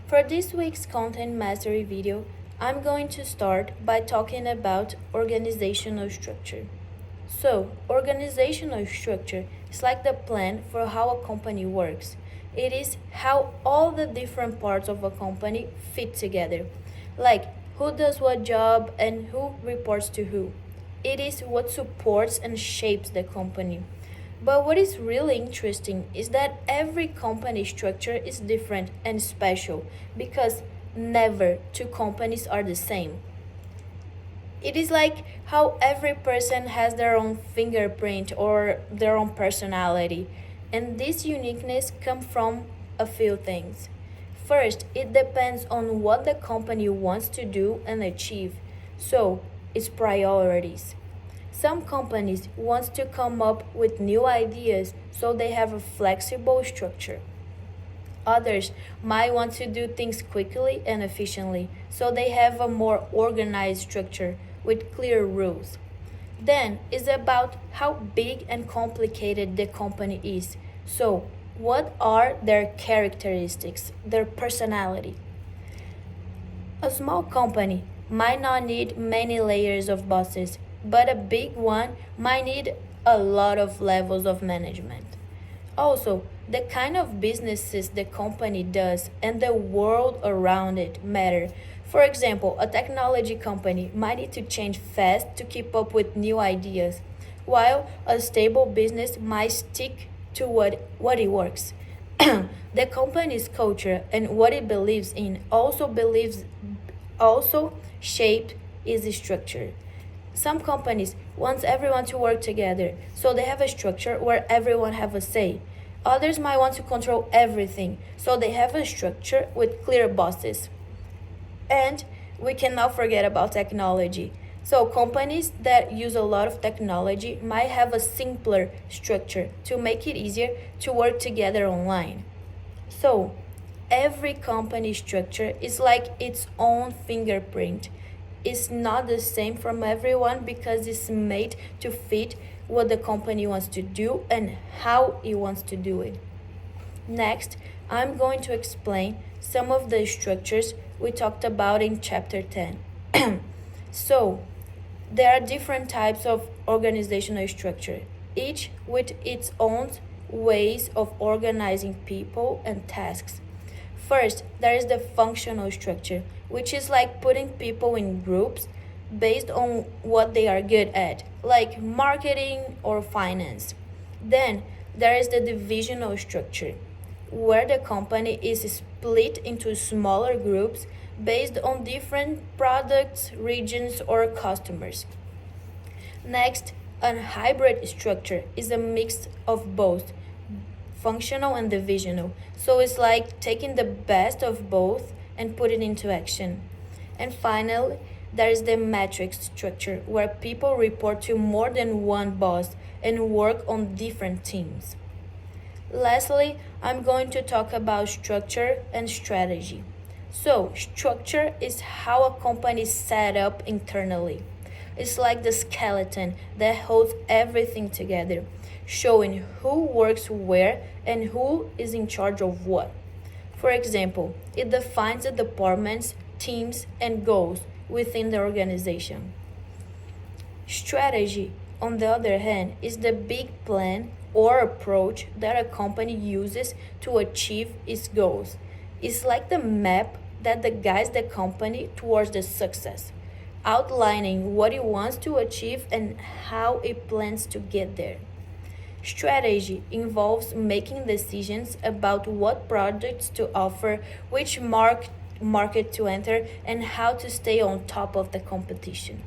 For this week's content mastery video, I'm going to start by talking about organizational structure. So, organizational structure is like the plan for how a company works. It is how all the different parts of a company fit together, like who does what job and who reports to who. It is what supports and shapes the company. But what is really interesting is that every company structure is different and special because never two companies are the same. It is like how every person has their own fingerprint or their own personality, and this uniqueness comes from a few things. First, it depends on what the company wants to do and achieve, so its priorities. Some companies want to come up with new ideas, so they have a flexible structure. Others might want to do things quickly and efficiently, so they have a more organized structure with clear rules. Then it's about how big and complicated the company is. So, what are their characteristics, their personality? A small company might not need many layers of bosses, but a big one might need a lot of levels of management. Also, the kind of businesses the company does and the world around it matter. For example, a technology company might need to change fast to keep up with new ideas, while a stable business might stick to what it works. The company's culture and what it believes in also shaped its structure. Some companies want everyone to work together, so they have a structure where everyone have a say. Others might want to control everything, so they have a structure with clear bosses. And we cannot forget about technology. So companies that use a lot of technology might have a simpler structure to make it easier to work together online. So, every company structure is like its own fingerprint. It's not the same from everyone because it's made to fit what the company wants to do and how it wants to do it. Next, I'm going to explain some of the structures we talked about in chapter 10. So, there are different types of organizational structure, each with its own ways of organizing people and tasks. First, there is the functional structure, which is like putting people in groups based on what they are good at, like marketing or finance. Then, there is the divisional structure, where the company is split into smaller groups based on different products, regions, or customers. Next, a hybrid structure is a mix of both functional and divisional. So it's like taking the best of both and put it into action. And finally, there is the matrix structure where people report to more than one boss and work on different teams. Lastly, I'm going to talk about structure and strategy. So, structure is how a company is set up internally. It's like the skeleton that holds everything together, showing who works where and who is in charge of what. For example, it defines the departments, teams, and goals within the organization. Strategy, on the other hand, is the big plan or approach that a company uses to achieve its goals. It's like the map that guides the company towards the success, outlining what it wants to achieve and how it plans to get there. Strategy involves making decisions about what products to offer, which market to enter, and how to stay on top of the competition.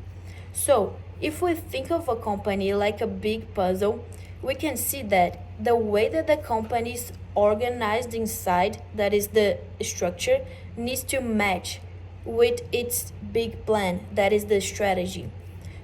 So, if we think of a company like a big puzzle, we can see that the way that the company is organized inside, that is the structure, needs to match with its big plan, that is the strategy.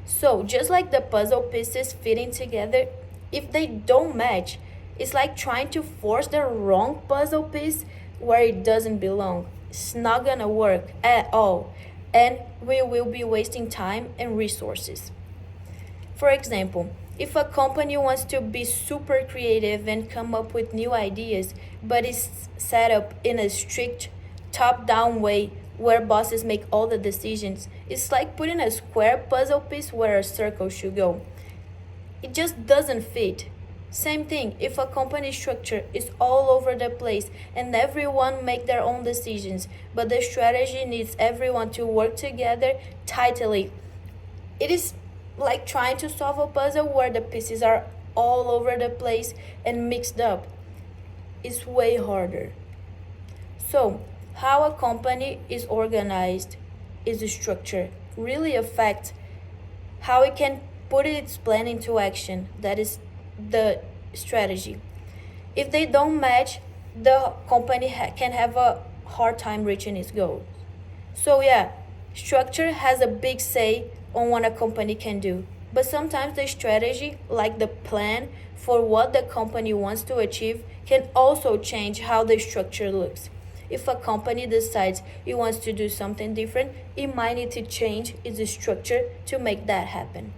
So, just like the puzzle pieces fitting together, if they don't match, it's like trying to force the wrong puzzle piece where it doesn't belong. It's not gonna work at all, and we will be wasting time and resources. For example, if a company wants to be super creative and come up with new ideas, but is set up in a strict top-down way where bosses make all the decisions. It's like putting a square puzzle piece where a circle should go. It just doesn't fit. Same thing, if a company structure is all over the place and everyone make their own decisions, but the strategy needs everyone to work together tightly. It is like trying to solve a puzzle where the pieces are all over the place and mixed up. It's way harder. So, how a company is organized is a structure really affects how it can put its plan into action. That is the strategy. If they don't match, the company can have a hard time reaching its goals. So yeah, structure has a big say on what a company can do. But sometimes the strategy, like the plan for what the company wants to achieve, can also change how the structure looks. If a company decides it wants to do something different, it might need to change its structure to make that happen.